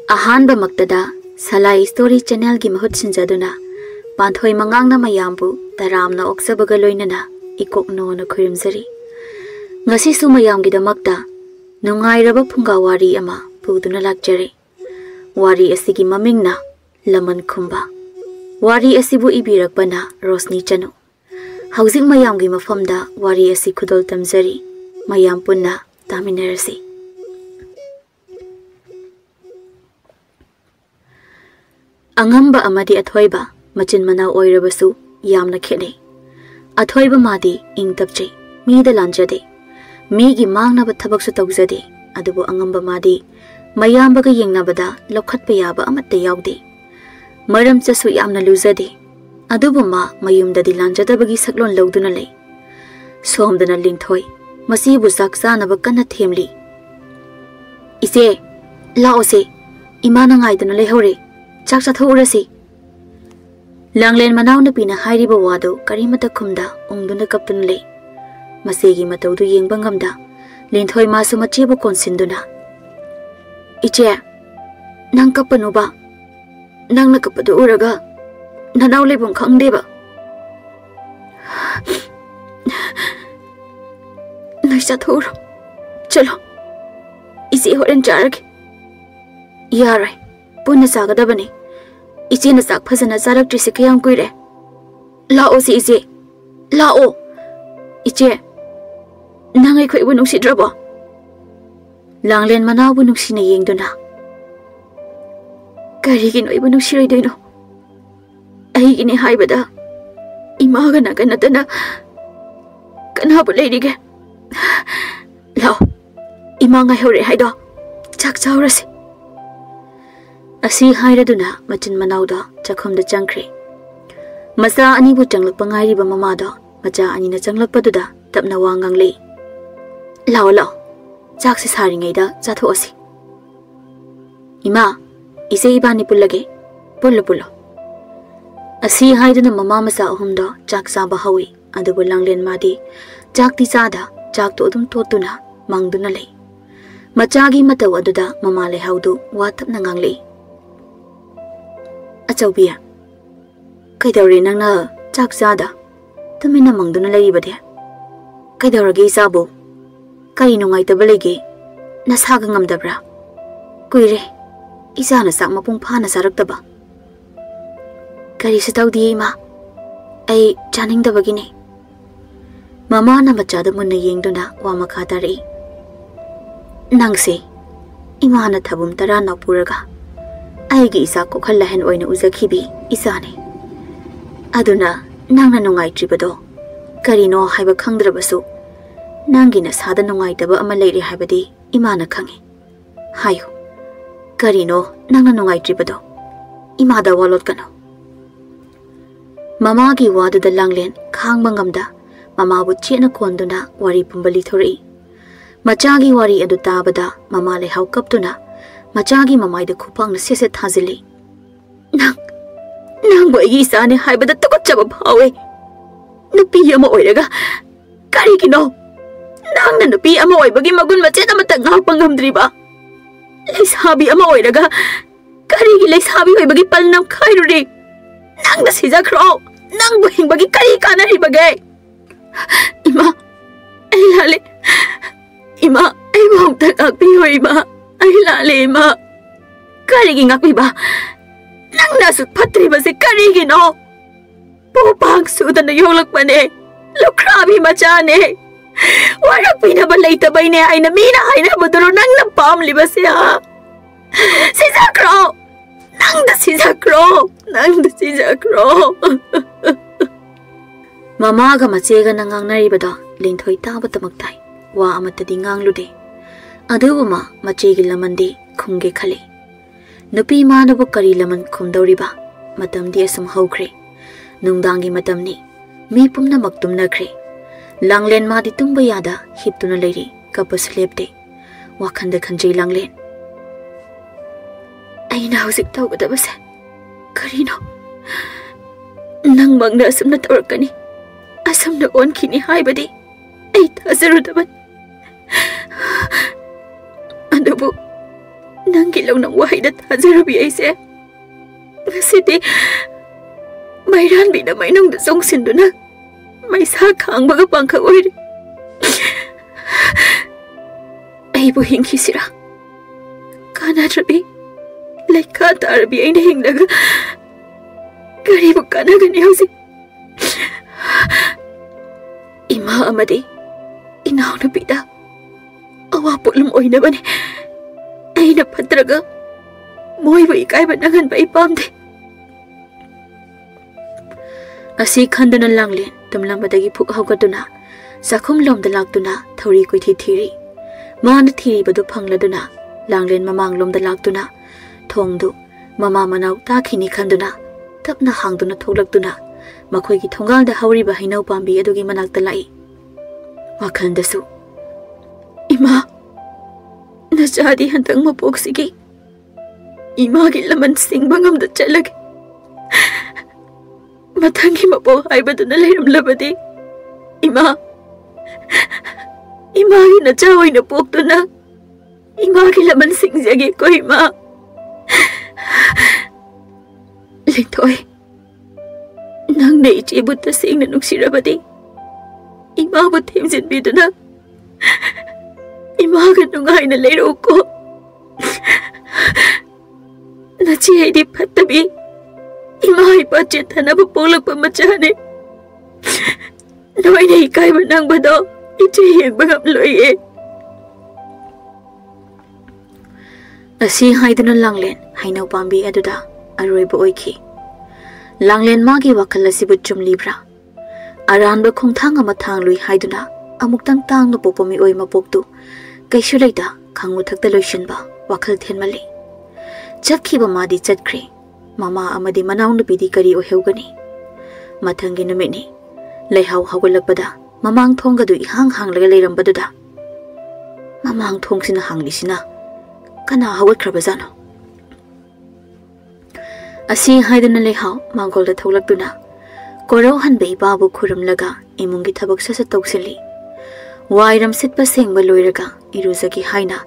Ahanba Maktada, Salai Story Channel gi mahut sinjaduna, Panthoi Mangang na mayambu, taramna oksabagaloinana, ikok no na khurimzari. Ngasi su mayam gi damakta, nungairaba Funga wari ama, puduna lakjari. Wari asigi mamingna, Laman khumba. Wari asibu ibirakbana, Roshni Chanu. Hausing mayam gi mafamda, wari asi khudol tamzari, mayam punna, taminarasi. Angamba amadi Athouba, machin manau oirabasu, yamna khene. Athouba madi ing tapche, mi da lanjade. Mi gi mangna ba thabaksu tawjade, adubu angamba madi, mayamba ga yengnabada lokhat payaba amatta yawde. Maram chasu yamna luzade. Adubu ma mayumdadi lanjada bagi saklon lawduna lay. Somdana lingthoi, masibu saksa ba kana themli. Ise, laose, imana ngaiduna lehore. Chak chathurasi. Langlen manau na pina hairiba wado karimata khumda ongduna kaptun le. Masegi mataudu yengba ngamda. Linthoi masu machibu konsinduna. Iche, nang kapanu ba? Nang na kapadu uraga. Nanau lebung khangde ba? Nai chathur. Chalo. Isi horen charage. Yarai. Punna sagadabani. Ichi na sak phasana sarak trisi kayam kuire. Lao si ichi. Lao. Ichi. Nangai khoi bu nungsi drabo. Langlen manau bu nungsi na yengduna. Karigin oi bu nungsi roi doino. Ai gini haibada. Imaga na kanatana. Kana bu leirige. Lao. Imangai hore haido. Chak chaurasi. Asi hairaduna machin manauda chakhumda changkre. Masa ani bu changlak pangai riba mamada macha ani na changlak paduda tapna wangang le. Lao lao chak si sari ngai da chatho asi. Ima ise ibani pullage pullo pullo. Asi haiduna mama masa ahumda chak sa bahawi adubu langlen madi chak ti sada chak to dum totuna mangduna le. Machagi mataw aduda mama le haudu watap nangang le. Achaubiya. Kaidawri nangna chak sada. Tumina mangduna laibade. Kaidawragi isabu. Kari nungai tabalege. Nasaga ngamdabra. Kuire. Isa na sak mapung pana saraktaba. Kari sitaw di ima. Ay chaning dabagine. Mama na machada muna yengduna wa makatari. Nangse. Ima na tabum tara na puraga. Aigi isa ko khallahan oina uzakhibi isane aduna nangna nungai tribado karino haiba khangdrabasu nangi na sada nungai taba ama leiri haibadi imana khangi hayo karino nangna nungai tribado imada walot kano mama gi wadu da langlen khang bangamda mama bu chena konduna wari pumbali thori machagi wari adu tabada mama le haukaptuna Machagi mamai da kupang na sese thazili. Nang boy gi sa ne haibada takot chaba bhawe. Nupi ama oiraga. Kari kino. Nang na nupi ama oibagi magun machet ama tanghaw panghamdri ba. Leisabi ama oiraga. Kari gi leisabi oibagi palnam khairuri. Nang da sija khro. Nang bu hingbagi kari kana ri bage. Ima. Ai lale. Ima ai bong tak akpi hoi ma. Ay lale ma. Karigi ngakwi ba? Nang nasut patri ba si karigi no? Pupang sudan na yolak pa ne. Lukrabi machane. Warak pinabalay tabay ne ay namina ay nabaduro nang napamli ba siya? Si Zakro! Nang da si Zakro! Nang da si Zakro! Mama ka machega nangang naribada. Linthoi taba tamagtay. Wa amatadi ngang lude. Athouba machegi lamandi khumge khale. Nupi manabu kari laman khumdauriba. Matamdi asum haukhre. Nungdangi matamni. Mi pumna maktumna khre. Langlen madi tumba yada hiptuna leiri kapas lepte. Wakhanda khanjay langlen. Aina husik tawgada base. Karino. Nang magna asumna tawrakani. Asumna onkini haibadi. Ay tazarudaban. Adubu Nanggi launang wahayda thajarabi aise. Ngasidi mayranbi na mainungda songsinduna maysa khangbaga pangkha oire. Aibu hingkisira. Kanadrabi laika tarabi aina hinglaga karibu kanagani hausi. Ima amadi inauna bida awa pulam oina bani. Aina patraga moiba ikaiba nangan ba ipamde. Asi khanduna langlen tamlambadagi phuk hawgaduna sakhum lomda laktuna thori koithi thiri. Mana thiri badu phangladuna langlen mamang lomda laktuna thongdu mama manau takhini khanduna tapna hangduna thoklaktuna makhoi gi thongalda hawriba hainau pambi adugi manakta lai. Wakhandasu Ima Najadi hantang mapoksigi Ima gi laman singbang amda chalag Matangi mapok haibaduna layramlabadi Ima gi nachaway na pokduna Ima gi laman singjagi ko Ima Lintoy Nang naichibut na sing na nuksirabadi Ima mo timsin biduna Ima ka nungay na layro ko Nachihay di patabi Ima ay pachita na papulag pamachane Naway na ikay ba nang bado Ichihiyag bagam loy eh Asi haiduna langlen Hainaw pambi aduda Aroy ba oiki Langlen magi wakala sibut chum libra Aranba khongthang ama thanglui haiduna amuktang tang no popami oi mapoktu kaisu leida khangmu thakta loisinba wakhal thenmali chakhiba madi chatkre mama amadi manaw nu pidi kari o heugani mathangi numeni leihaw hawgalakpada mamang thongga du ihang hanglaga leirambadуда mamang thongsina hanglisina kana hawatkraba jano asi haiduna leihaw mangolda tholaktuna Korau hanbei babu kuram laga imungi thabak sasa tauksili. Wairam sitpa sengba loiraga iruzagi haina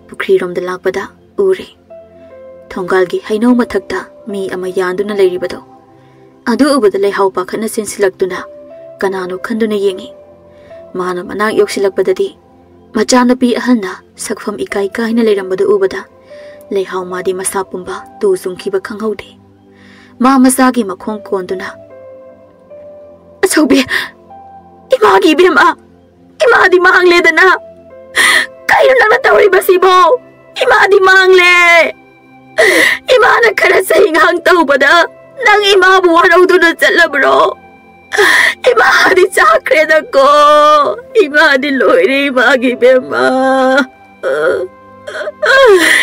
pukri romda lakpada ure. Thonggalgi hainau mathakta mi ama yanduna leiribado. Adu ubada leihau pakhana sinsilaktuna kanano khanduna yengi. Mana manak yoksilakpadadi machanapi ahalna sakfam ikai kaina leirambada ubada leihau madi masa pumba tu zungkiba khanghaude. Ma masagi makhong konduna Athouba Imagi bema Imadi mangle dana Kayo nang natawriba sibo Imadi mangle Imana kara sa hinghang taubada Nang imabu waraw doon na salabro Imadi sakre na ko Imadi loire imagi bema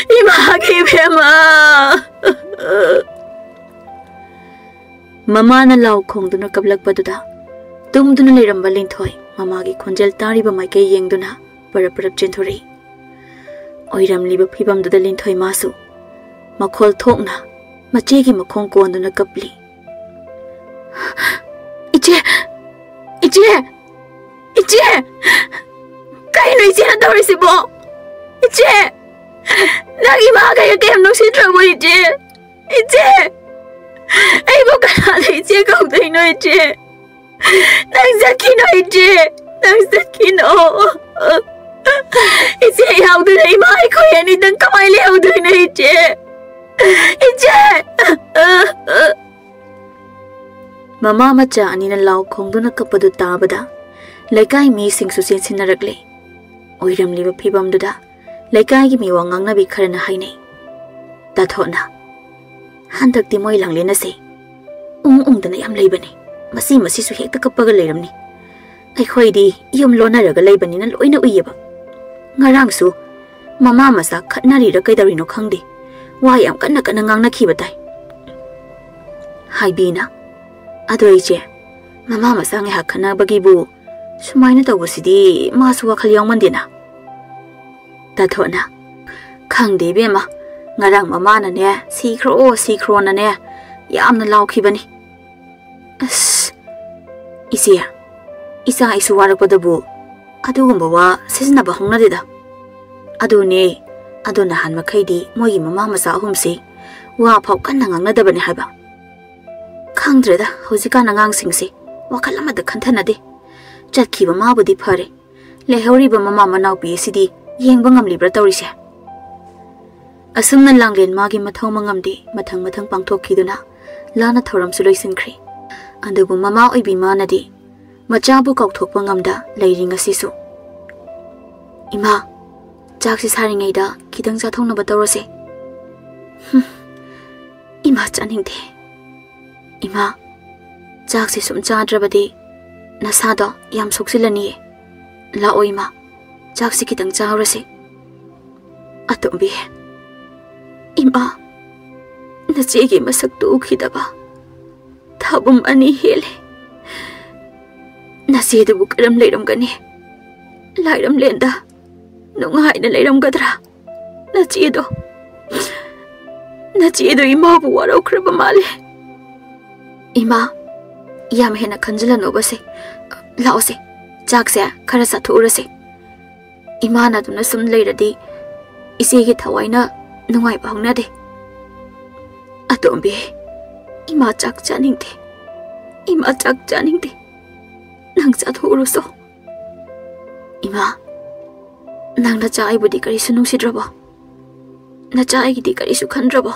Imagi bema Mama na law khong duna kablakpaduda tumduna leiramba linthoi mama gi khonjel tariba maikai yengduna paraparap chenthori oiramliba phibamduda linthoi masu makhol thokna mache gi makhong konduna kapli iche kai noi chen dorisibo iche nagi ma ga yakem no sitrabo iche Ay mo kanala iche kaugday no iche Nang sakino iche Nang sakino Iche yaugdo na imay ko yan itang kamay liyaugdo na iche Iche Mama macha anina law khongdo na kapado tabada Laikay mi sing susin sinaragle Oiram liba pibam duda Laikay gi mi wangang na bikara na hainay Tato na Handak di moy langlena se dana yam leibani masi su hekta kapaga leiramni ai khoi di yum lona raga leibani na loina uyeba ngarang su mama masa khatnari ra kaidari no khangdi wa yam kanna ngangna khiba tai haibina adoi je mama masa nge hakhana bagi bu sumaina tawusidi masu wakhal yawmandina ta thona khangde bema ngarang mama na ne sikro na ne yamna lawkhibani as isia isa isu warakpadabu adugumba wa sisna ba hongnadida adune aduna han makhaidi mogi mama masa ahumsi wa phau kanna ngangnadabani haiba khangdreda hojikana ngang singsi wakal amada khanthana de chatkiba mabudi phare lehoriba mama manaw pi sidi yengba ngamlibra tawrise asumna langlen magi mathau mangamdi mathang mathang pangthokiduna lana thoram su loisinkhri andubu mama oibi manadi machabu kaukthokpa ngamda leiring asisu ima chaksi saringaida kidang chathongna batawrase ima chaningde ima chaksi sum chadrabadi nasado yam soksilani la oima chaksi kidang chawrase atombi ima nachege masak tu khidaba thabum ani hele nase du karam leiram gani lairam lenda nungai na leiram gadra nache do ima bu waro khraba male ima yam hena khanjala no base laose chak se khara sa thurase ima na duna sum leiradi ise gi thawaina nungai bahna de atombe ima chak chaning de nang cha thuruso ima nang na chai budi kari sunung sidraba na chai gi di kari su khandraba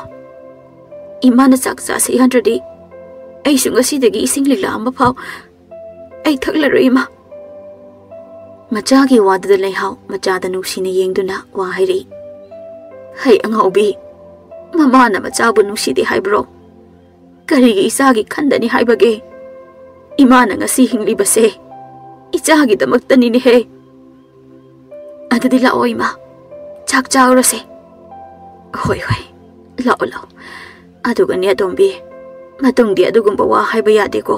ima na chak cha se handradi ai sunga si degi ising lila amba phau ai thakla ro ima macha gi wad da lei hau macha da nu sine yengduna wa hairi hai angaubi mama na macha bu nu si di haibro kari gi isa gi khandani haibage ima na ngasi hingli base icha gi damaktani ne he adadi la oima chak chawrase hoi lao aduga ne dombi matung dia dugumba wa haiba yade ko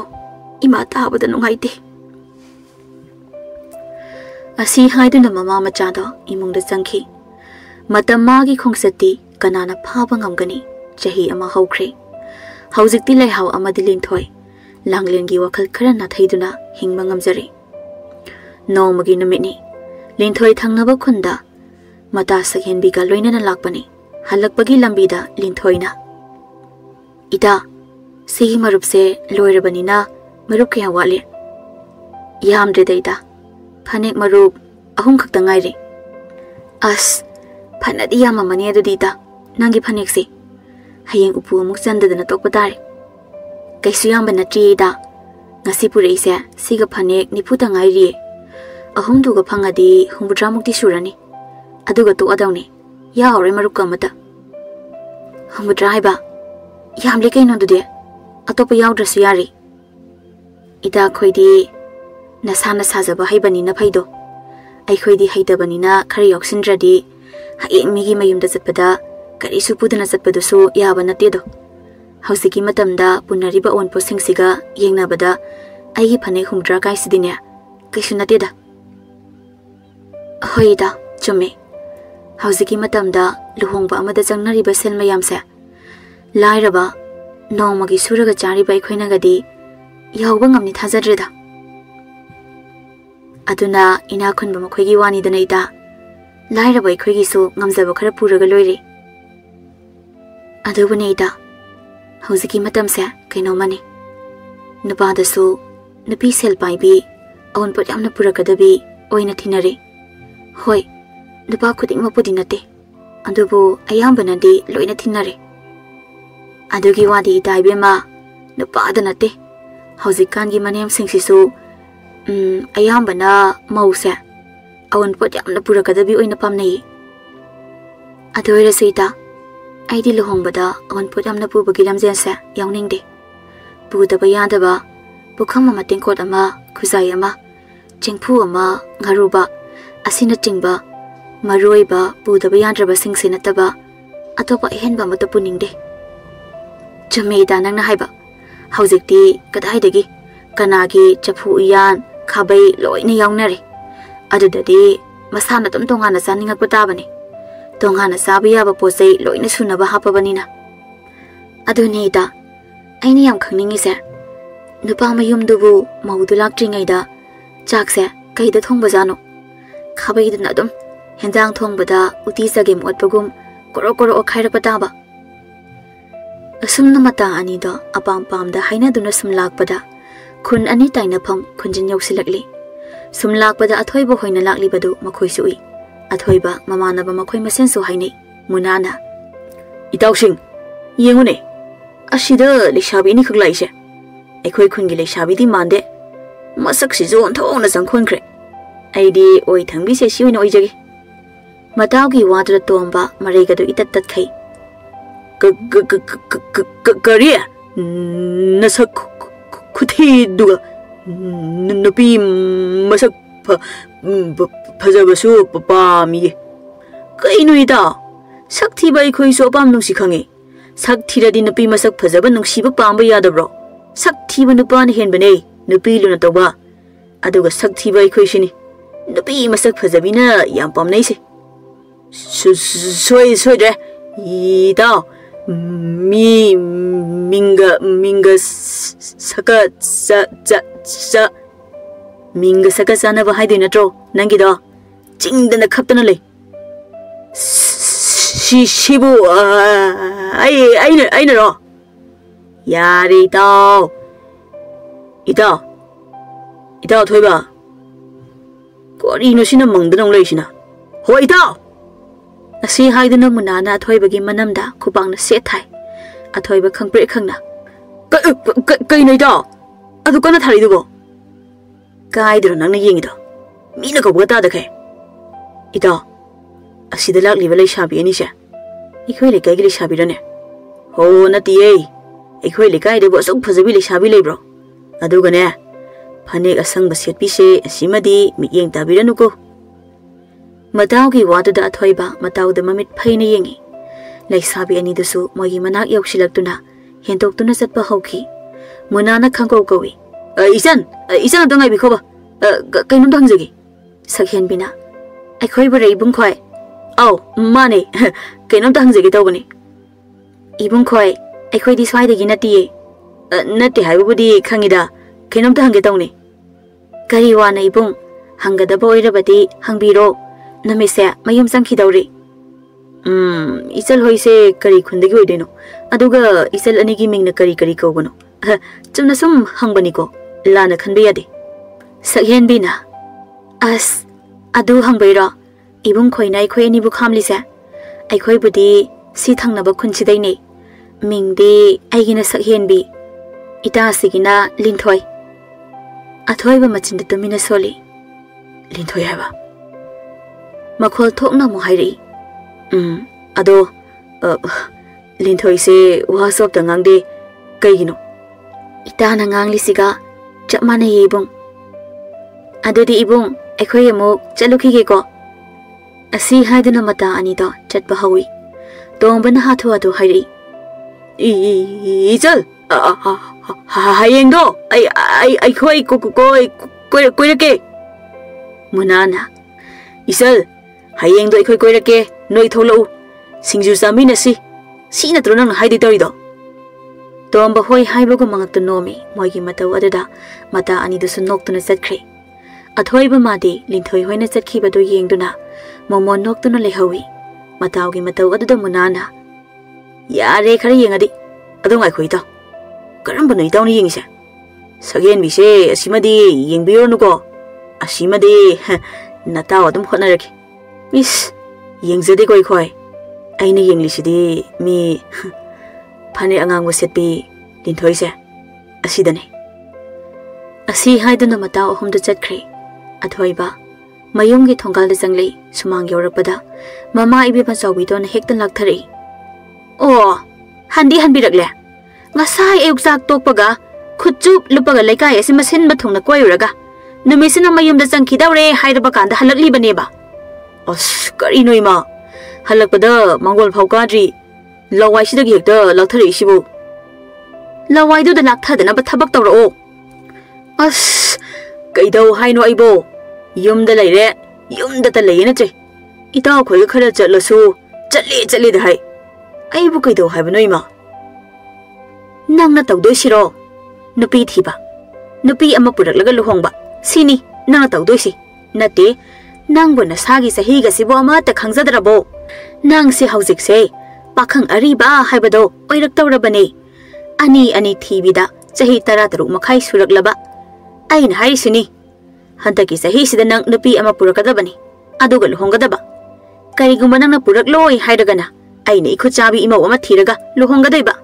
ima tabada nungaite asi haiduna mama macha do imung da changki matamagi khongsati kanana phaba ngamgani chahi ama haukhre haujikti lai hau amadi linthoi langlengi wakhal khara na thaiduna hingma ngamjari nomagi numini linthoi thangnaba khunda mata sakhen biga loinana lakpani halakpagi lambida linthoina ida sigi marup se loirabani na marup kya wale yamdre deida phanek marup ahum khakta ngaire as phanadi yama mani adu dita nangi phanek se hayeng upu amuk chandadana tokpa tare kaisu yamba na trida ngasi purei se siga phanek niputa ngairi ahum duga phangadi humbudramukti surani aduga to adawni ya ore marup kamata humudrai ba yamle kaino dude atopa yawdrasu yari ida khoidi nasana sajaba haibani na phaido ai khoidi haidabani na khari yoksindradi hai migi mayumda chatpada kari su pudana chatpadu su yaba na tedo hausiki matamda punariba onpo singsiga yengnabada ai phane humdra kai sidine kaisu na teda hoida chume hausiki matamda luhongba amada changnariba selma yamse lairaba nomagi suraga chari bai khoina gadi yawba ngamni thajadreda aduna ina khunba makhoigi wani danaida lairaba ikhoigi su ngamjaba khara puraga loire adubuneida hauziki matamse kaino mani nupa dasu nupi sel paibi awon pot yamna purakadabi oina thinare hoi nupa khuding mapudi nate adubu ayambana di loina thinare adugi wadi daibema nupa da nate hauzikan gi manem singsisu ayambana mause awon pot yamna purakadabi oina pamnei adoira seita aidi lohongbada awon pot yamna pubagi lamjense yawningde pudaba yadaba bukhama matingkot ama khuzai ama chingphu ama ngaruba asina chingba maroiba pudaba yadraba singse nataba atopa ehenba mata puningde chameda nangna haiba haujikti kadaidagi kanagi chaphu yan khabai loina yawnare adudadi masana tum tongana saninga patabani tongana sabiya ba posei loina sunaba hapabanina adunida aini yam khangningi se nupa mayum dubu maudu laktringaida chakse kaida thongba jano khabai duna dum Hendang thong bada uti sagim otpagum koro koro okhaira pataba. Asum namata ani do apam pam da haina duna sumlak pada khun ani taina pham khunjin yausilakli. Sumlak pada Athouba hoina lakli badu makhoi sui. Athouba mamana ba makhoi masen su haini munana. Itausing yengune ashida lishabi ni khuglaise. Ekhoi khungi lishabi di mande masak si zon thong na sangkhon khre. Aidi oi thangbi se siwina oijagi. Mataugi wadra tomba marega do itat tat khai. Kariya nasak kuthi duga nupi masak fajabasu pami. Kaino ida sakthi bai khoi so pam nungsi khange. Sakthi radi nupi masak fajaba nungsi ba pamba yadabro. Sakthi ba nupa na hen bane nupi luna toba. Aduga sakthi bai khoi shini. Nupi masak fajabina yam pam nei se. Soy de ida minga saka sa minga saka sana ba haidina tro nangi do chingdana khaptana le shibu aina ro yari ida Athouba kori no sina mangdana leisina ho ida Asi haiduna munana Athouba gi manamda khupangna se thai. Athouba khangpre khangna. Kai nei da. Adu kana thari dubo. Kai dro nangna yengi do. Mina ko bota da khe. Ida. Asi da lak liba leishabi ani sha. Ikhoi le kai gi leishabi rane. Ho na ti ei. Ikhoi le kai de bo sok phajabi leishabi lebro. Adu gane. Phanek asang ba set pi se asimadi mi yeng tabiranu ko. Mataugi wadada Athouba matauda mamit phaina yengi. Laisabi ani dusu mogi manak yausilaktuna hentoktuna satpa hauki. Munana khangko kowi. Isan dongai bikhoba. Kainum dangjagi. Sakhen bina. Akhoi bare ibung khoi. Aw mane kainum dangjagi tawbani. Ibung khoi akhoi di swai dagi nati. Nati haibudi khangida kainum dangge tawni. Kari wana ibung hangada boirabati hangbiro. Namise mayum sangki dauri. Isal hoise kari khundagi oideno. Aduga isal anigi mingna kari kawgono. Chumna sum hangbani ko lana khanbe yade. Sakhen bina. As adu hangbaira. Ibung khoi nai khoi ani bu khamlise. Ai khoi budi si thangnaba khunchidai ne. Mingdi aigina sakhen bi. Ita sigina linthoi. Athouba machinda tumina soli. Linthoi haba. Makhol thokna mo hairi. Ado linthoi se wasop da ngangde kaigino. Itana ngangli siga chapmana yebung. Adodi ibung akhoi amuk chalukhige ko. Asi haiduna mata ani do chatpa hawi. Tongbana hathu adu hairi. Ijal hayeng do ai khoi koirake. Munana Isal hayeng do ikhoi koirake noi tholo singju samina si na tronang haidi torido. Tomba hoi haibago mangakta nomi moigi matau adada mata ani du sunoktuna satkre. Athouba madi linthoi hoina satkhiba do yengduna momon noktuna lehawi. Mataugi matau adada munana. Yare khara yengadi adongai khoi ta. Karamba nei tawni yengise. Sagen bise asimadi yengbiro nuko. Asimadi Natao adum hotnarake. Miss yengzade koi khoi. Aina yenglisidi mi phane angang wo setpi linthoi se asidane. Asi haiduna mata ahumda chatkre. Athouba mayumgi thongal janglei sumang yorapada mama ibe panchawi don hektan lakthari. Oh handi hanbirakle. Ngasai euksak tokpaga khutchup lupaga laikai asima sinba thongna koyuraga. Numisina mayumda changkhidawre hairaba kanda halakli baneba. As kari noima halakpada mangol phawkadri lawai sidagi hekta lakthari sibu. Lawai du da lakthadana ba thabak tawro. As kaidau haino aibo yumda laire yumda ta layena che. Itaw khoi khara chatlasu chatli da hai. Aibu kaidau haiba noima. Nangna tawdoi siro nupi thiba nupi ama purak laga luhongba sini nangna tawdoi si nate Nangbu nasagi sahiga sibo amata khangjadrabo. Nangsi haujikse pakhang ariba haibado oiraktawrabani. Ani thibida chahi 13 makhai suraklaba. Aina harisini. Hantaki sahi sida nang nupi ama purakadabani. Aduga luhongadaba. Karigumba nangna purakloi hairagana. Aina ikhuchabi imaw ama thiraga luhongadoiba.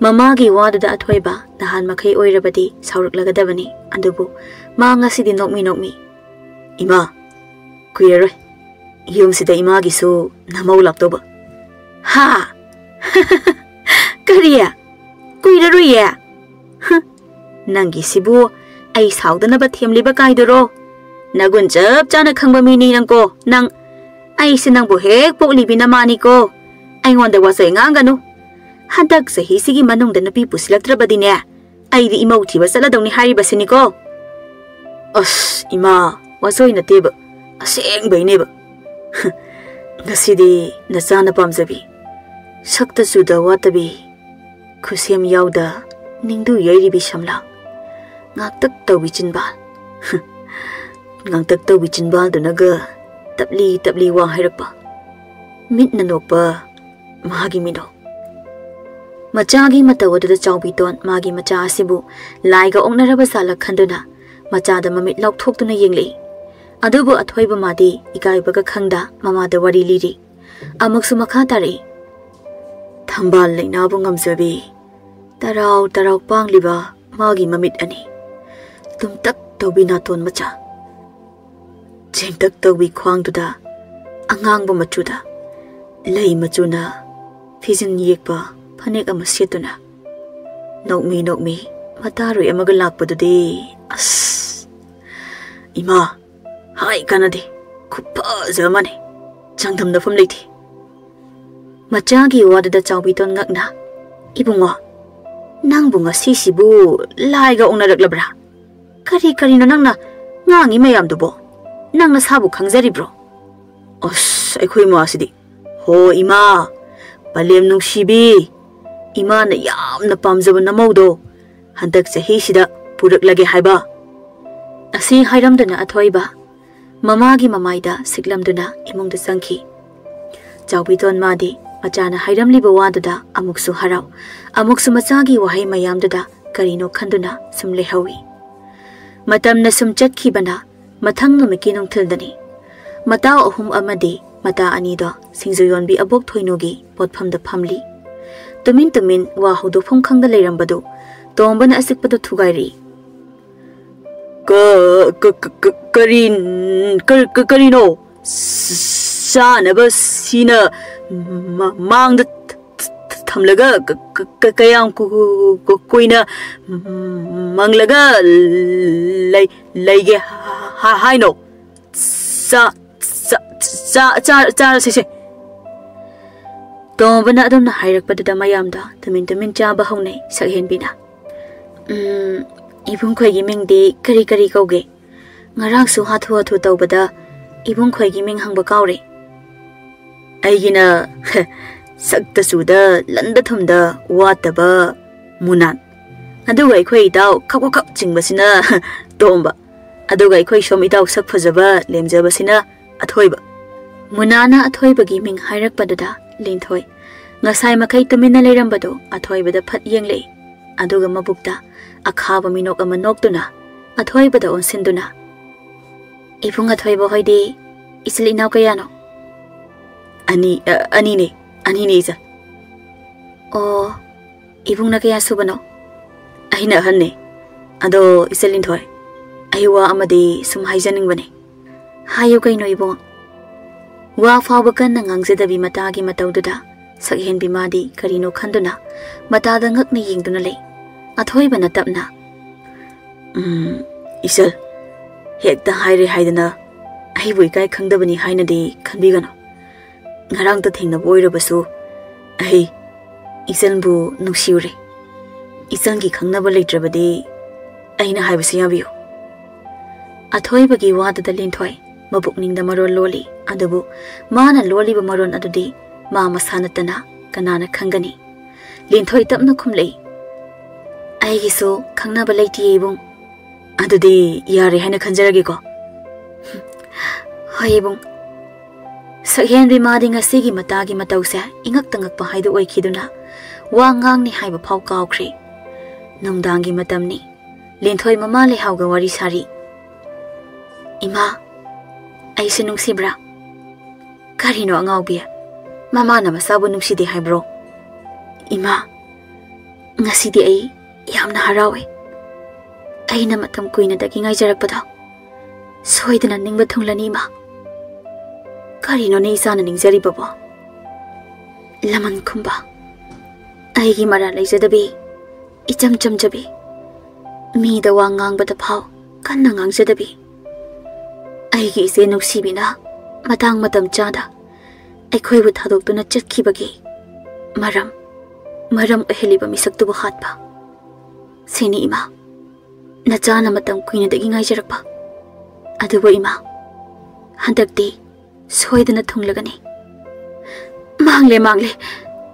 Mamagi wadada Athouba nahan makai oirabadi sauraklagadabani. Adubu ma ngasidi nokmi. Ima, kuiraroi. Yumsida imagisu namaw laktoba. Ha! Kariya? Kuiraroiya? Nangi sibu ay saudana themliba kaidoro. Nagun chap chana khangba mini nangko nang ay sinangbu hek poklibi namani ko. Ay ngonda wasay nganganu. Handak sahi sigi manungda napi pusilaktrabadine. Ay di imaw tiba saladong ni haribasini ko. As, ima, wasoy na tiba. Aseng bay niba. Nasidi nasana pamzabi. Sakta suda watabi. Kusiyam yauda ningdu yairibi shamlang. Ngaktak tawbi chinbal. Ngaktak tawbi chinbal donaga tapli wang hairapa. Mit nanokpa magi mino. Machagi matawada chawbiton magi macha asibu laiga ongnaraba sala khanduna machada mamit laukthokduna yenglei. Adubu Athouba madi ikaibaga khangda mamada wari liri. Amaksu makha tari. Thambal lainabu ngamjabi. Tarau pangliba magi mamit ani. Tumtak tawbi naton macha. Jengtak tawbi khwangduda angangba machuda. Lei machuna fizin yekpa phanek ama setuna. Nokmi mataroi amaga lakpadudi. As. Ima. Hai kanade. Kupa zamane. Changdam da fam leiti. Machagi wadada chawbiton ngakna. Ibungo. Nangbu ngasisibu laiga ongnaraklabra. Kari no nangna ngangi mayamdubo. Nangna sabu khangjaribro. Os aikhoi mo asidi. Ho ima. Palem nungsibi. Ima na yamna pamjaba namawdo. Handak chahi sida puraklage haiba. Asi hairamdana Athouba. Mamagi mamaida siklamduna imungda sangki. Chawbiton madi machana hairamliba wadada amuksu harau. Amuksu machagi wahai mayamdada karino khanduna sum lehawi. Matamna sum chatkibana mathang numiki nungthildani. Mata ahum amadi mata anido singzuyonbi abok thoinogi potphamda phamli. Tumin wa hudofam khangda leirambadu tombana asikpadu thugairi. Karino sanaba sina mangda thamlaga kayam koina manglaga laige haino sa se tombana adum na hairakpadada mayamda tumin chaba haunai sakhenbina. Ibung khoigi mingdi kari kauge. Ngarang su hathu tawbada ibung khoigi ming hangba kaure. Aigina sakta suda landa thumda wataba munan. Aduga ikhoi daw khap chingbasina tomba. Aduga ikhoi som idaw sak phajaba lemjabasina Athouba. Munana Athoibagi ming hairakpadada linthoi. Ngasai makai tumina leirambado Athoibada phat yenglei. Aduga mabukta akhaba minok ama noktuna Athoibada onsinduna. Ibung Athouba hoidi isli inaw kayano? Ani ne isa. O ibung na kaya subano? Ay na hanne. Ado isalin thoy. Aywa amadi sumhaijaning bane. Hayo kayno ibung. Wa fawakan nangangjadabi matagi matawduda. Sakhen bimadi karino khanduna matada ngakna yingduna lei. Athouba na tapna. Isal. Hekta haire haidana. Aibui kai khangdabani hainadi khanbigano. Ngarang ta thengna boirabasu. Ai isalbu nungsiure. Isangi khangnaba leitrabadi aina haibasi yabiyo. Athoibagi wadada linthoi mabukningda maron loli adubu mana loliba maron adudi ma masanatana kanana khangani. Linthoi tapna khumlei. Aigisu khangnaba leiti ibung. Adudi yare haina khanjarage ko. Hoi bung. Sakhen bi ma ding asigi mata gi matau se ingak tangak pa haidu oi khiduna. Wa ngang ni haiba phau kaw khri. Nongdang gi matam ni. Linthoi mama le hauga wari sari. Ima. Ai se nungsibra. Karino angau bia. Mama na masabu nungsidi haibro. Ima. Ngasidi ai yamna harawe. Ai na matam kuina dagi ngai jarakpada. Soidana ningba thunglani ma. Karino ne isa na ningjari babo. Laman khumba. Ai gi mara leijadabi. Icham cham jabi. Mi da wa ngangbada phau kanna ngangjadabi. Ai gi se nuksibina matang matam chada. Ai khoi bu thadok tuna chatkibagi. Maram aheliba misaktu bu khatpa. Sini ima. Na chana matam kuina dagi ngai jarakpa. Adubo ima. Handakti soidana thunglagani. Mangle.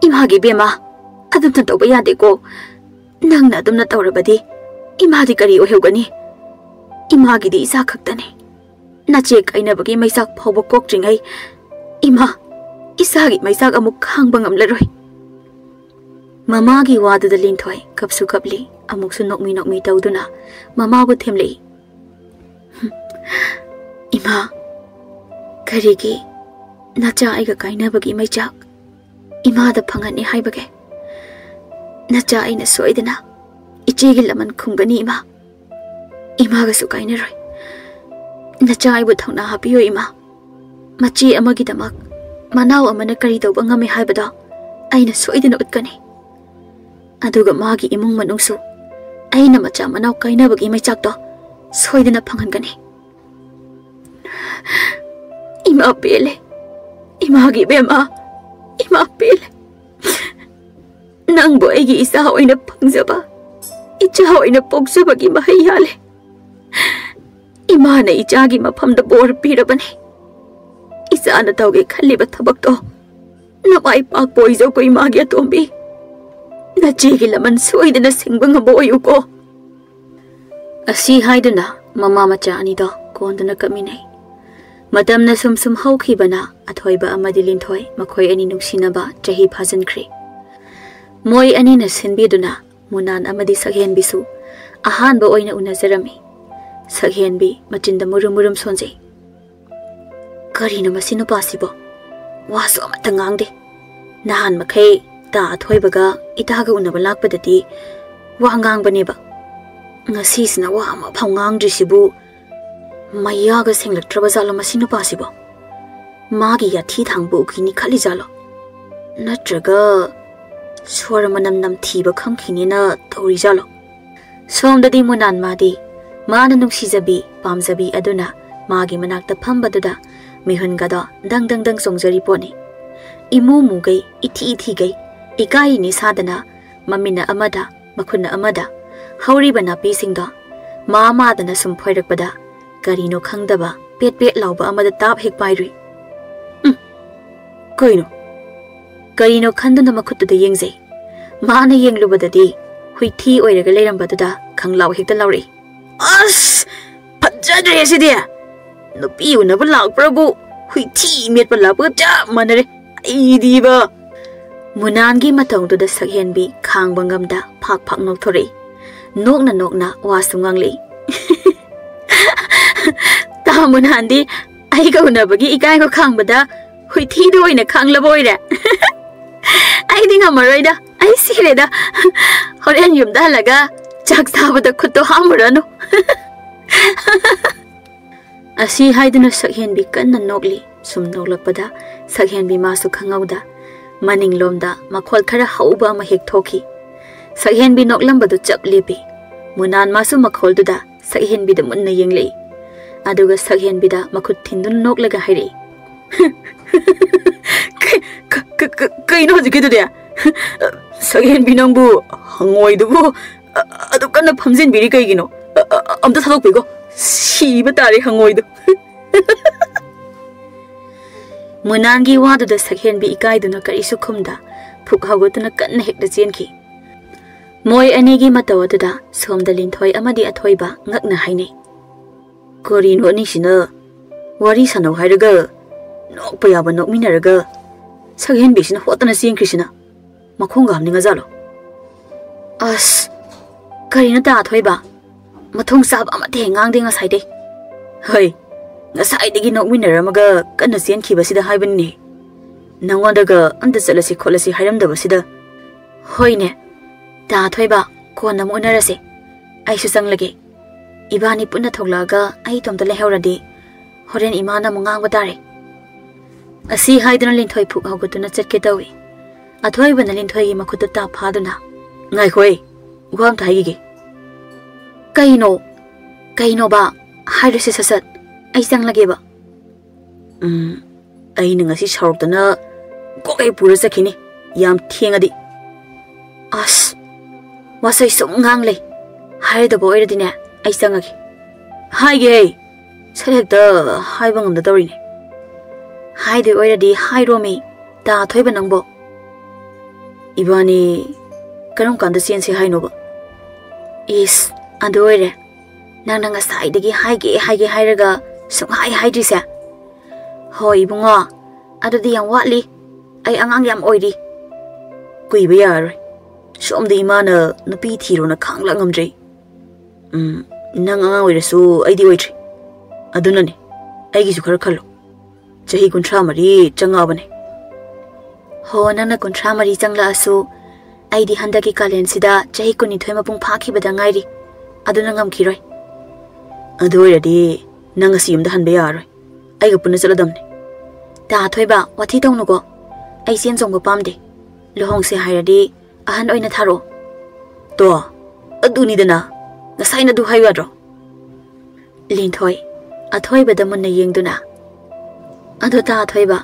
Ima gi bema. Adum tan tawba yade ko. Nangna adum na tawrabadi. Ima di kari ohewgani. Ima gi di isa khaktani. Na che kaina bagi maisak phawba kokjingai. Ima isa gi maisak amuk khangba ngamlaroi. Mama gi wadu da linthoi kapsu kapli amuk su nokmi tawduna mama bu themlei. Ima karigi nacha aiga kaina bagi maichak ima da phangani haibage. Nacha aina soidana ichegi laman khumgani ima ga su kaina roi. Nacha aibu thongna hapiyo ima. Machi amagi damak manau amana kari tawba ngame haibada aina soidana utkani. Aduga magi imung manungsu aina macha manau kaina bagi maichak to soidana phangangani. Ima pele. Ima gi bema. Ima pele. Nang bo aigi isa hoina phangjaba. Icha hoina poksaba gi mahai yale. Ima na icha gi mafam da bor pirabani. Isa na tawge khaliba thabak to. Na bai pak poizo ko ima gi atombi. Na chigi laman soidana singba ngabo yuko. Asi haiduna mama macha ani do kondana kaminai. Madam na sum hauki bana Athouba amadi linthoi makhoi ani nungsinaba chahi phajankhri. Moi ani na sinbiduna munan amadi sakhen bisu ahan ba oina unajarami. Sakhen bi machinda murum sonjei. Karino masino pasibo. Waso amata ngangde. Nahan makhai ta Athouba ga itaga unaba lakpadati wa ngangbane ba. Ngasi sina wa ama phawngang risibu. Maya ga senglaktraba jalo masino pasibo. Magi yathi thangbu ukini khali jalo. Natraga swara manam nam thiba khamkhini na tori jalo. Somdadi munan madi mana nungsijabi pamjabi aduna magi manakta phambadada mihungada dang songjari poni. Imu mugai ithi gai ikai ni sadana mamina amada makhuna amada hauri bana pisingda mama dana sum phoirakpada karino khangdaba pet lauba amada tap hek pairi. Karino khanduna makhutuda yengjei. Mana yenglubadadi huithi oiraga leirambadada khanglaw hekta lauri. As phajadre sidia. Nupi unaba lakprabu huithi metpa lakpa cha manare aidiba. Munangi matongduda sakhenbi khangbangam da phak nokthori. Nokna wasungangli. Ta munandi aiga unabagi ikai ko khangbada huithi do oina khanglaboira. Ai dinga maroida ai sireda. Horen yumda laga chak sabada khutto hamurano. Asi haiduna sakhenbi kanna nokli sum noklakpada sakhenbi masu khangauda maning lomda makhol khara hauba ma hek thoki. Sakhenbi noklambadu chap lepi. Munan masu makholduda sakhenbi da munna yenglei. Aduga sakhenbi da makhut thindun noklaga hairi. Kaino hojikidudya. Sakhenbi nangbu hangoidubu adu kanna phamjinbiri kaigino. Amta thadokpigo. Siba tare hangoidu. Munangi waduda sakhenbi ikaiduna karisu khumda phuk hawgotuna kanna hekda chenki. Moi anigi matawaduda somda linthoi amadi Athouba ngakna haine. Korino ni sina wari sanau hairaga nok payaba nok minaraga saghen bisina hotana sing krishna makhong gamni ngajalo as karina ta thoiba mathong sab amate ngang de ngasai de hoi ngasai de gi nok minaramaga kanna sen khiba sida haibani nangondaga anda chalasi kholasi hairam da basida hoine ta thoiba kona mo narase ai su sanglage ibani punna thoglaga ai tomta lehawradi horen imana mungang batare asi haidana linthoi phuk hawgutuna chatke tawi athoi bana linthoi gi makhuta ta phaduna ngai khoi gwam thai gi kaino ba hairese sasat ai sanglage ba ai ngasi sarukdana gokai pura sakhini yam thengadi as wasai sum ngang le haida boy radine ai sangagi haige selekta haibangam da dorine haide oiradi hairomi ta thoiba nangbo ibani karam kanda sense hainoba is adoire nanga side gi haige hairaga sum haidrise hoi bunga adudi yang watli ai angang yam oiri kuiba yar somde imana napi thiro na khangla ngamjai nang angang oirasu aidi oitri adunani aigi su khar khalo chahi kunthra mari changa bane ho nana kunthra mari changla asu aidi handaki kalen sida chahi kuni thoima pung phakhi badang airi aduna ngam khiroi adoiradi nang asium da hanbe yaroi aiga punna chaladamne ta thoiba wathi tongnugo ai sen jongba pamde lohong se hairadi ahan oina tharo to aduni dana nasaina du haiwadro linthoi athoi bada munna yengduna ado ta thoiba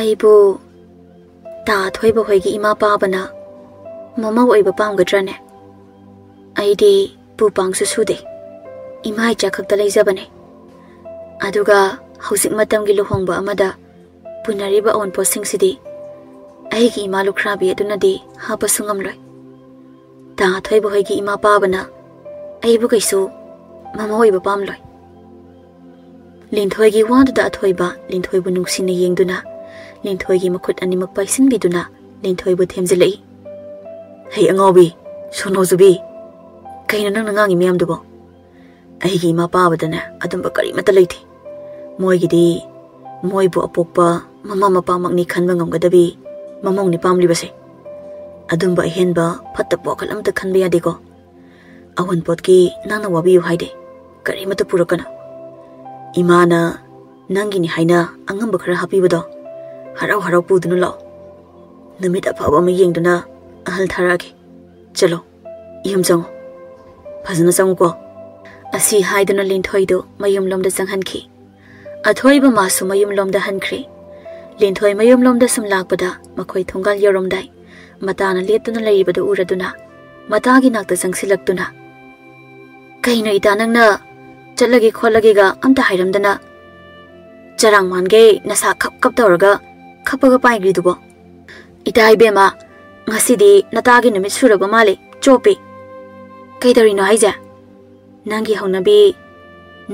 aibu ta thoiba hoigi ima pa bana mama oiba pamgadrane aidi pu pangsu sude imai chakhakta leijabane aduga hausik matamgi lohongba amada punariba on posting sidi aigi ima lukhrabi adunadi hapa sungamloi ta thoiba hoigi ima pa bana aibu kaisu mama oiba pamloi linthoi gi wand da thoiba linthoi bu nungsina yengduna linthoi gi makhut animak paisin biduna linthoi bu themjelei hei angobi sono zubi kaina nang ngangi miyam dubo ai gi ma pa badana adumba kari mata leiti moi gi di moi bu apokpa mama mapa makni khanba ngamgadabi mamong ni pamli base adumba henba phatta pokalam ta khanba yade ko awan potki nangna wabi haide kari mata purakana imana nangini haina angamba khara hapibado harau pudunu lo namit afaba ma yengduna ahal tharage chalo yum jango phajana sangu ko asi haiduna linthoi do mayum lomda sanghanki athoi ba masu mayum lomda hankhre linthoi mayum lomda sum lakpada makhoi thongal yoromdai matana letuna leibada uraduna matagi nakta sangsilaktuna kaino ita nangna chalagi kholagi ga amta hairamdana charang mange nasa khap tawraga khapaga paigri dubo itai bema ngasidi natagi numit suraba male chopi kaidari no haija nangi haunabi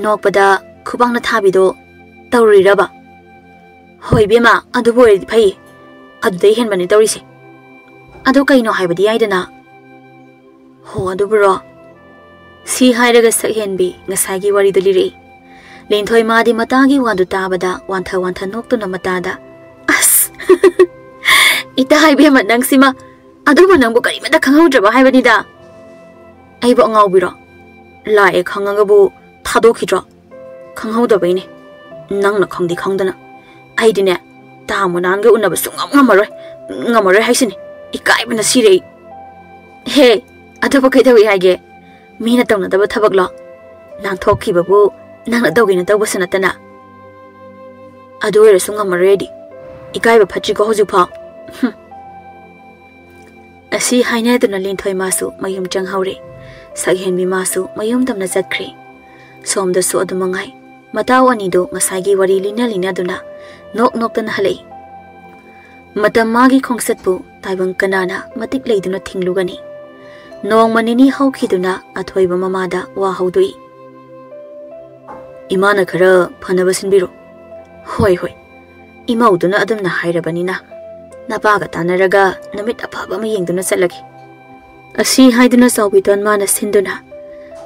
nokpada khubang na thabido tawri raba hoi bema adu boi phai adu dei hen bani tawri se adu kaino haibadi aidana ho adu bro si hairaga sakhenbi ngasagi wari daliri linthoi madi matagi wandu tabada wantha noktuna matada as ita haibe manang sima adu manang bu kari mata khangaudraba haibani da aibo ngaubiro lae khangangabu thadokidro khanghauda baine nangna khangdi khangdana aidine tamunanga unaba sungam ngamaroi haisini ikaibana sirei he adu bakaidawi haige mina tawna daba thabaklo nang thokhi babu nang adogina tawbasa natana adu era sungam ready ikaiba phachi ko hoju pha asi haina duna linthoi masu mayum chang haure saghen mi masu mayum damna jatkre somda su adumangai mataw ani do ngasagi wari lina duna nok tan halei matam magi khongsatpu taibang kanana matik leiduna thinglugani nong manini haukhiduna athoi ba mamada wa haudui Imana khara phanaba sinbiro. Hoi hoi. Imauduna adumna hairabanina. Napaga tanaraga namit apaba ma yengduna chatlagi. Asi haiduna saubiton mana sinduna.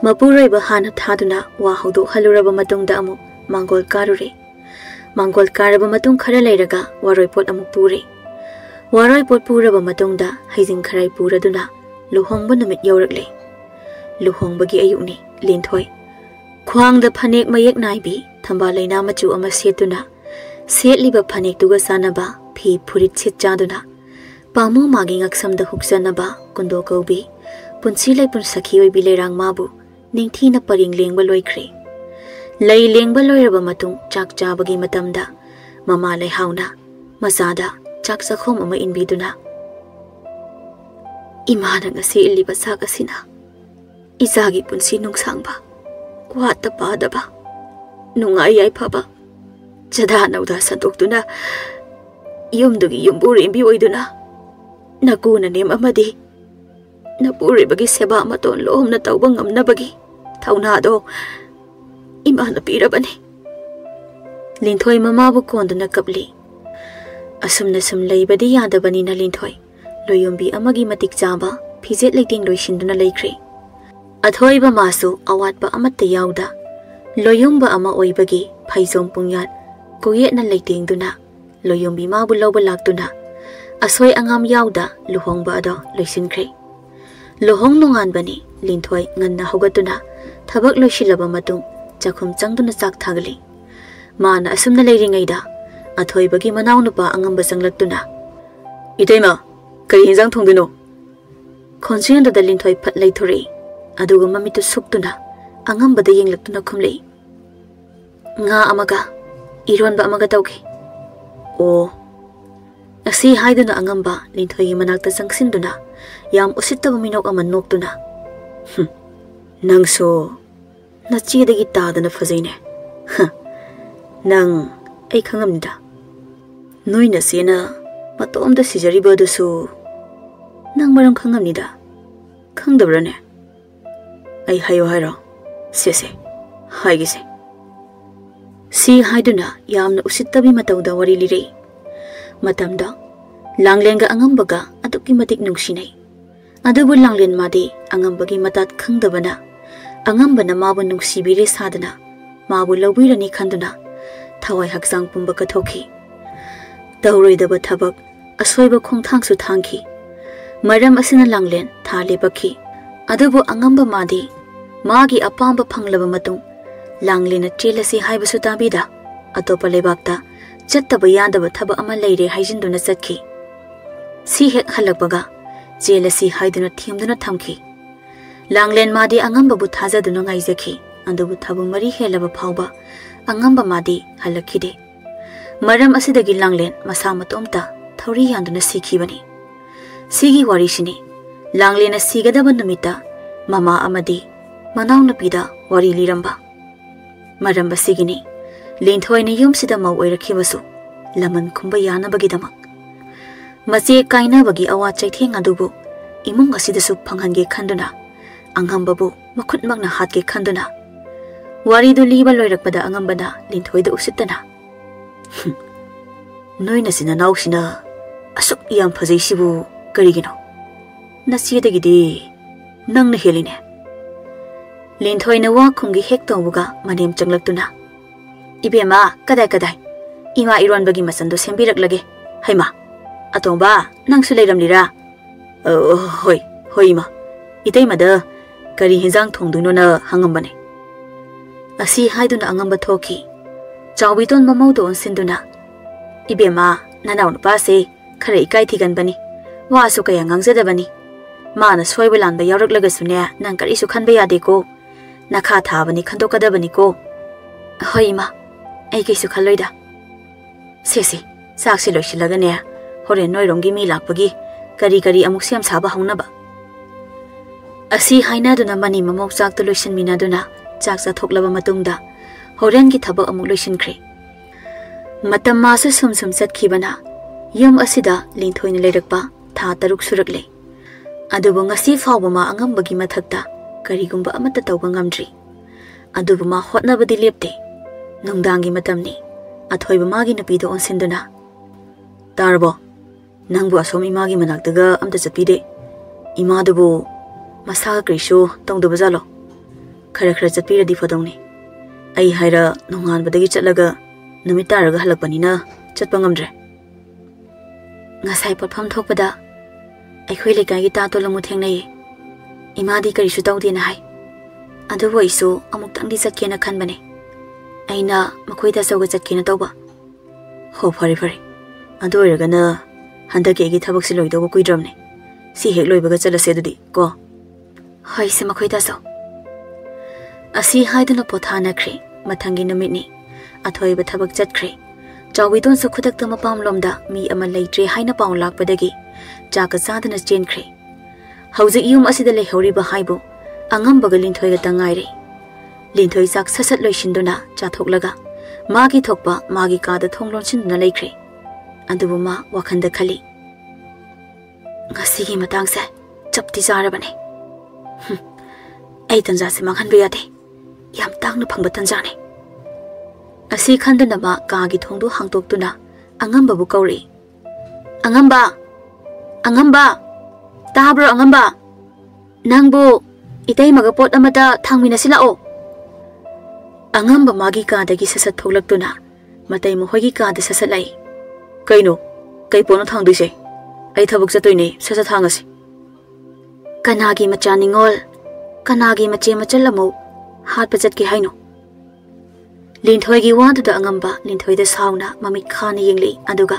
Mapuraiba hana thaduna wa haudo haluraba matungda amu Mangol karure. Mangol karaba matung khara leiraga waroipot amuk pure. Waroipot puraba matungda haijing kharai puraduna luhongba namit yaurakle. Luhongbagi ayukni Linthoi. Khwangda phanek mayek naibi thamba laina machu ama setuna. Setliba phanek tuga sanaba phi phurit set chaduna. Pamu magi ngaksamda huksanaba kundo kaubi. Punsi lai pun sakhi oi bilerang mabu ningthi na paring lengba loikre. Lai lengba loiraba matung chak chabagi matamda mama lai hauna masada chak sakhom ama inbiduna. Imana ngasi iliba sak asina. Izagi punsi nungsangba. Wata padaba. Nungai ay paba. Jada nauda santoktuna. Yumdugi yumburi imbi oiduna. Nakuna nim amadi. Napuri bagi seba maton lohom na taubang ngamnabagi. Taunado. Imana pirabani. Linthoi mamabu konduna kapli. Asum na sum laibadi yadabani na Linthoi. Loyumbi amagi matik jaba. Pizet laiting loishinduna laikre. Athouba masu awatba amatta yauda. Loyumba ama oibagi phaizom pungyat. Kuyet na laiting duna. Loyumbi mabu lauba laktuna. Asoi angam yauda luhongba ado loisinkre. Luhong nungan bani Linthoi nganna hogatuna. Thabak loisilaba matung chakhum changduna chak thagali. Mana asumna leiringaida. Athoibagi manaw nupa angamba sanglaktuna. Iteima, kari hinjang thongdino? Khonsianda da Linthoi phat leithori. Aduga mamitu suktuna angambada yenglaktuna khumlei. Nga amaga ironba amaga tauke. O asi haiduna angamba Linthoi manakta sangsinduna yam usittaba minok ama noktuna. Nangso nachidagi tadana fajaine. Nang ai khangamnida. Noina sena matomda sijariba dusu nang maram khangamnida. Khangdabrane. Ay hayo hairo. Sese. Haigise. Si haiduna yamna usittabi matawda wari lirei. Matamda langlenga angambaga aduki matik nungsinay. Adubu langlen madi angambagi matat khangdabana. Angambana mabu nungsibire sadana. Mabu lawbirani khanduna. Thawai haksang pumba kathoki. Tawroidaba thabak asoiba khongthangsu thangki. Maram asina langlen thale bakhi. Adubu angamba madi magi apamba phanglaba matung langlena chelasi haibasu tabida atopa lebakta chattaba yandaba thaba ama leire haijinduna sakhi. Si hek halakbaga chelasi haiduna thiamduna thamki. Langlen madi angamba bu thajaduna ngaizakhi. Andubu thabu mari helaba phauba angamba madi halakhide. Maram asidagi langlen masa matomta thori yanduna sikhibani. Sigi warishini langlena sigadaba numita mama amadi manaw napida wari liramba. Maramba sigini Linthoi na yumsida mau oirakhibasu Laman khumba yanabagidamak. Mache kainabagi awa chaitheng adubu imung asidasu phanghange khanduna anghambabu makhutmakna hatge khanduna wari du liba loirakpada angambana Linthoi da usittana. Noina sina nausina asuk yam phajaisibu karigino nasidagidi nangna heline. Linthoi na wa khumgi hek tawbuga manem changlaktuna. Ibema kadai kadai ima iron bagi masando sembiraklage. Haima atomba nangsu leiramlira. Hoi hoi ma iteima da kari hinjang thongduno na hangambane. Asi haiduna angamba thoki. Chawbiton mamaudo onsinduna. Ibema nanaw nupa se khara ikai thiganbani. Wa su kaya ngangjadabani. Mana soiba lanba yauraklagasune nang karisu khanba yadeko. Nakha thabani khandokadabani ko. Hoi ma ai kaisu khalloida. Sesi saksi loisilagane hore noirongi mi lakpagi kari kari amuk siam saba haunaba. Asi hainaduna mani mamok chakta loisinminaduna chaksa thoklaba matungda horengi thabak amuk loisinkhre. Matam masu sumsum chatkibana yum asida Lingthoina leirakpa tha taruk surakle. Adubu ngasi fawba ma angambagi mathakta karigumba amata tawba ngamdri. Adubu ma hotnabadi lepte nungdangi matamni Athouba magi nupido onsinduna Tarbo nangbu asom imagi manaktaga amta chatpide imadubu masaga krishu tongdaba jalo khara khara chatpiradi fodongni ai haira nonganbadagi chatlaga numit taraga halakpanina chatpa ngamdre ngasai potpham thokpada aikhoi lekai gi tato lamu thengnai imadi karishu tawdina hai adubu isu amuk tangdi chatkena khanbane aina makoida sauga chatkena tawba ho phari phari adu oiragana handaki gi thabak si loidoba kuidramne si hek loibaga chalase adudi ko hoi se makoida so asi haiduna pothana khre mathangi namitni Athouba thabak chatkre chawidon su khudak tama pamlomda mi ama leitre haina paung lakpadagi chaka sadana chenkhre hauji yum asida lehori ba haibo angambaga Linthoi ga tangaire Linthoi sak sasat loisinduna chathoklaga magi thokpa magi kada thonglonsinduna leikhre adubu ma wakhanda khali ngasi gi matang se chapti jarabane ai tanja se manghan be yate yam tangna phangba tanjane asi khandana ma ka gi thongdu hangtoktuna angamba bu kauri angamba tabro angamba nangbu itei maga pot amata thangmina silao angamba magi ka dagi sasat tholaktuna matai mo hogi ka da sasalai kaino kai pono thangdise ai thabuk chatoine sasa thangasi kanagi machaningol kanagi mache machalamo hat pachat ki haino Linthoi gi wadu da angamba Linthoi da sauna mamit khana yengli aduga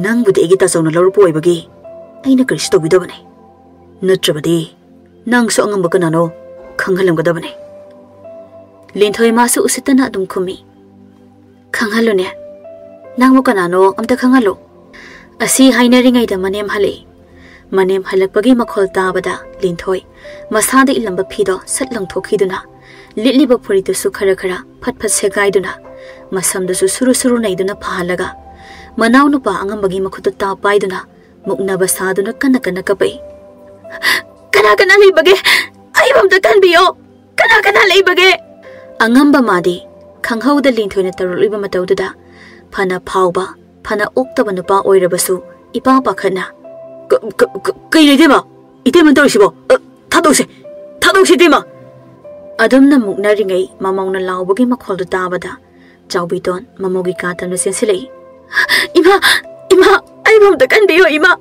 nang bude gi ta sauna lor poi bagi aina kristo bidabane natrabadi nang so angamba kanano khanghalam gadabane Linthoi masu usitana dum khumi khanghalune nang mo kanano amta khangalo asi hainaringai da manem halakpagi makhol tabada Linthoi masada ilamba phido satlang thokhiduna litliba phuritu su khara phat segaiduna masamda su suru naiduna phalaga manau nupa angambagi makhutu ta paiduna mukna basaduna kana kapai kana leibage aibamda kanbiyo kana leibage angamba madi khanghauda Linthoi na taruliba matawduda phana phauba phana oktaba nupa oirabasu ipa pakhana kai leidema iteman tawsibo thadose dema adumna mukna ringai mamauna lawbagi makholdu tabada chawbiton mamogi katamna sensilei ima aibamda kanbiyo ima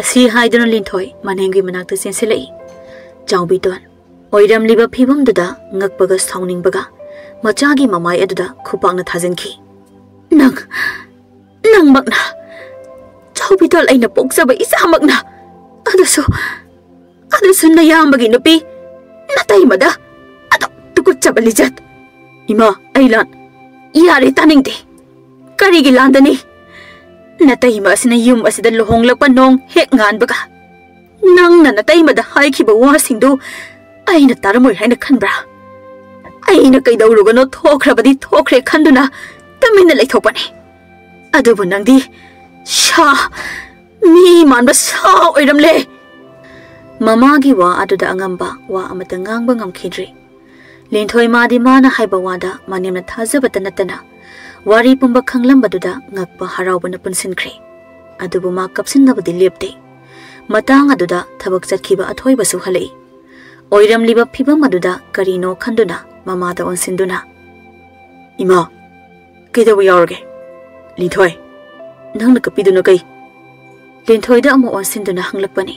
asi haiduna Linthoi manengi manakta sensilei chawbiton oiramliba phibamduda ngakpaga sauningbaga machagi mamai aduda khupakna thajanki nang makna chawbitol aina poksaba isa makna adusu nayambagi nupi natai mada ado tukutchaba lijat ima ailan yare taningde karigi landani natai ma asina yum asida lohonglakpa nong hek nganbaga nangna natai mada haikhiba wasingdu aina taramoy haina khanbra aina kaidawrugano thokhrabadi thokre khanduna tamina leithopane adubu nangdi sha mi manba sa oiramle mamagi wa aduda angamba wa amata ngangba ngamkhidri Linthoi madi mana haiba wada manemna thajabata natana wari pumba khanglambaduda ngakpa haraubana punsinkhre adubu ma kapsinnabadi lepte matang aduda thabak chatkhiba Athouba su halei oiramliba phibam aduda karino khanduna mamada onsinduna ima kedabu yaurge Linthoi nangna kapiduna kai Linthoi da amu onsinduna hanglakpani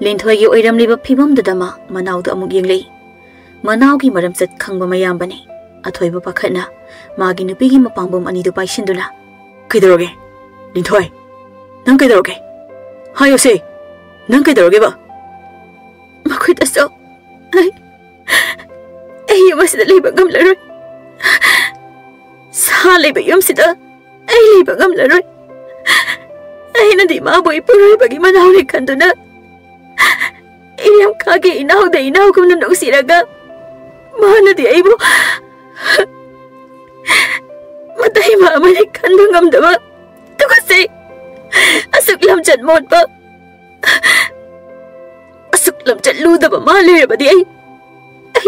Linthoi gi oiramliba phibam dudama manau da amuk yenglei manau gi maram chat khangba mayambani Athouba pakhatna magi nupi gi mapangbom ani du paisinduna kedaroge Linthoi nang kedaroge hayo se nang kedaroge ba makhut aso ai masida leiba gamlaroi sa leiba yumsida ai leiba gamlaroi ai na di ma boy puroi bagi manau le khanduna iyam kage inau kumna noksiraga mana di aibu matai ma amane khandu ngamdaba tukase asuk lamchat modba asuk lam chat lu da ba ma le ba di ai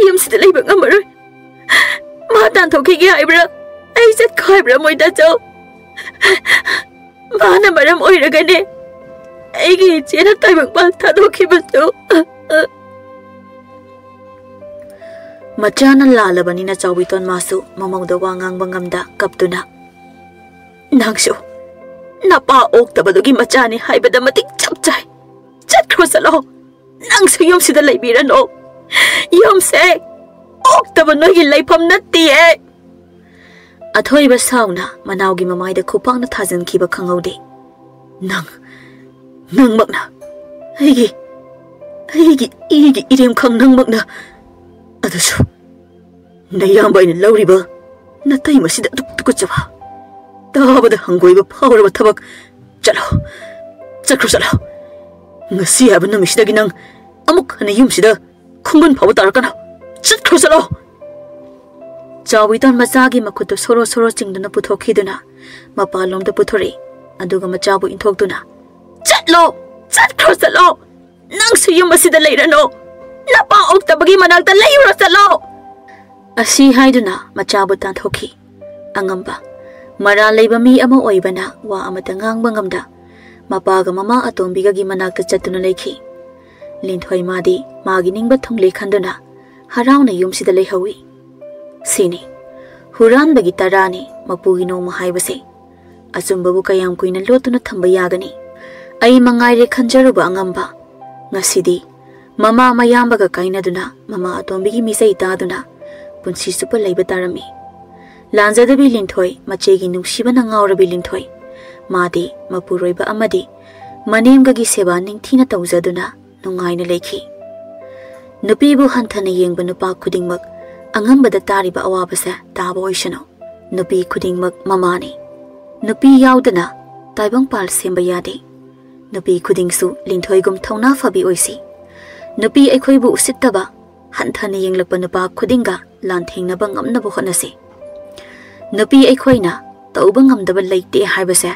yam si da lai ba ngam ro ma tan tho ki gi ai bra ai chat khoi bra moi da chau ma na maram oi ra ga ne ai gi che na tai bang pa tha do ki ba chau Machana lala bani na chawi ton masu mamong da wangang bangam da kaptuna nangsu napa ok ta badugi machani haibada matik chapchai chat krosalo nangsu yom sida laibira no yom se ok ta bano gi laipam natti e athoi ba sauna manau gi mamai da khupang na thajin ki ba khangaude nang makna igi irem khang nang makna Adusu, nayamba ina lauriba, natai masida tuk chaba. Tabada hangoiba power ba tabak. Chakro chalo. Ngasi aba namisida ginang amuk hana yumsida khumban phawa tarakana. Chakro chalo. Chawitan masagi makuto soro chingduna puthokiduna mapalom da puthori aduga machabu inthokduna. Chakro chalo. Nang suyum masida leirano. Napa okta bagi managta layuro salo asi haiduna machabu tan thoki angamba mara leiba mi ama oibana wa amata ngang bangamda mapaga mama atombiga gi managta chatuna leikhi linthoi madi magi ningba thongle khanduna harauna yumsida leihawi sini huran bagi tarani mapugi no mahaibase achumbabu kayam kuina lotuna thamba yagani ai mangai re khanjaruba angamba ngasidi Mama mayambaga kainaduna mama atombigi misai taduna punsi supa laiba tarami lanjadabi linthoi machegi nungshibana ngaurabi linthoi madi mapuroiba amadi manemgagi seba ningthina tawjaduna nungaina leikhi nupibu hanthana yengba nupa khudingmak angambada tariba awabasa taba oisano nupi khudingmak mamani nupi yaudana taibangpal semba yade nupi khudingsu linthoigum thauna fabi oisi Nupi aikhoibu usittaba hanthana yenglakpa nupa khudinga lanthengnaba ngamnaba hotnase nupi aikhoina tauba ngamdaba leite haibase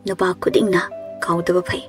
nupa khudingna kaudaba phai